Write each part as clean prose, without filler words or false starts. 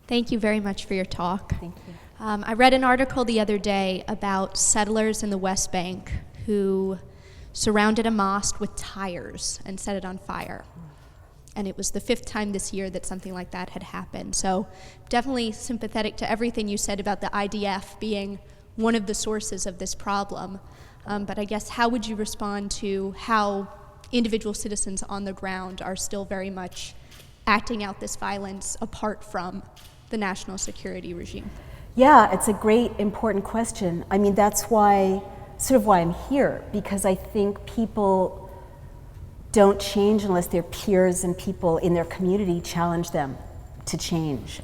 Thank you very much for your talk. Thank you. I read an article the other day about settlers in the West Bank who surrounded a mosque with tires and set it on fire. And it was the 5th time this year that something like that had happened. So definitely sympathetic to everything you said about the IDF being one of the sources of this problem. But I guess how would you respond to how individual citizens on the ground are still very much acting out this violence apart from the national security regime? Yeah, it's a great, important question. I mean, that's why I'm here, because I think people don't change unless their peers and people in their community challenge them to change.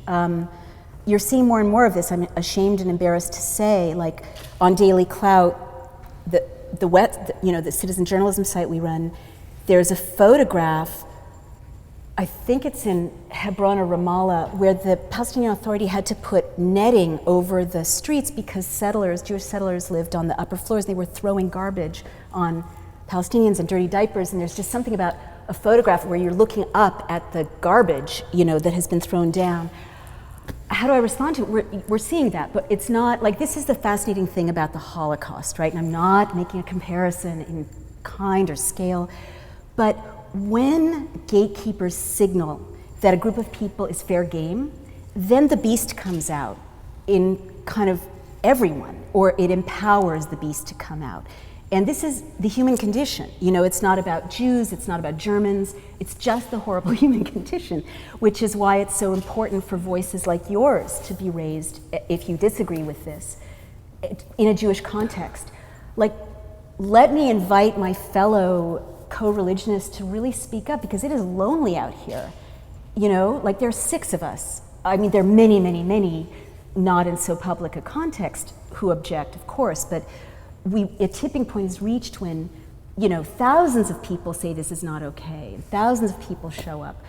You're seeing more and more of this. I'm ashamed and embarrassed to say, like on Daily Clout, the citizen journalism site we run, there's a photograph, I think it's in Hebron or Ramallah, where the Palestinian Authority had to put netting over the streets because Jewish settlers lived on the upper floors. They were throwing garbage on Palestinians and dirty diapers, and there's just something about a photograph where you're looking up at the garbage, that has been thrown down. How do I respond to it? We're seeing that, but it's not, like, this is the fascinating thing about the Holocaust, right? And I'm not making a comparison in kind or scale, but when gatekeepers signal that a group of people is fair game, then the beast comes out in kind of everyone, or it empowers the beast to come out. And this is the human condition. It's not about Jews, it's not about Germans, it's just the horrible human condition, which is why it's so important for voices like yours to be raised if you disagree with this in a Jewish context. Like, let me invite my fellow co-religionists to really speak up, because it is lonely out here. Like, there are 6 of us. I mean, there are many, many, many, not in so public a context, who object, of course, but a tipping point is reached when, thousands of people say this is not okay, and thousands of people show up.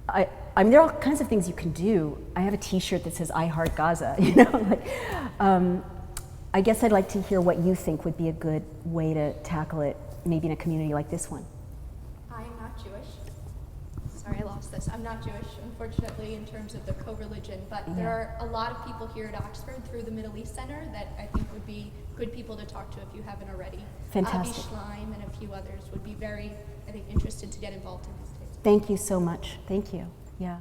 I mean, there are all kinds of things you can do. I have a T-shirt that says "I Heart Gaza." I guess I'd like to hear what you think would be a good way to tackle it, maybe in a community like this one. I am not Jewish. Sorry, I lost this. I'm not Jewish, unfortunately, in terms of the co-religion, but there are a lot of people here at Oxford through the Middle East Center that I think would be good people to talk to if you haven't already. Fantastic. Abby Schleim and a few others would be very, I think, interested to get involved in this case. Thank you so much. Thank you. Yeah.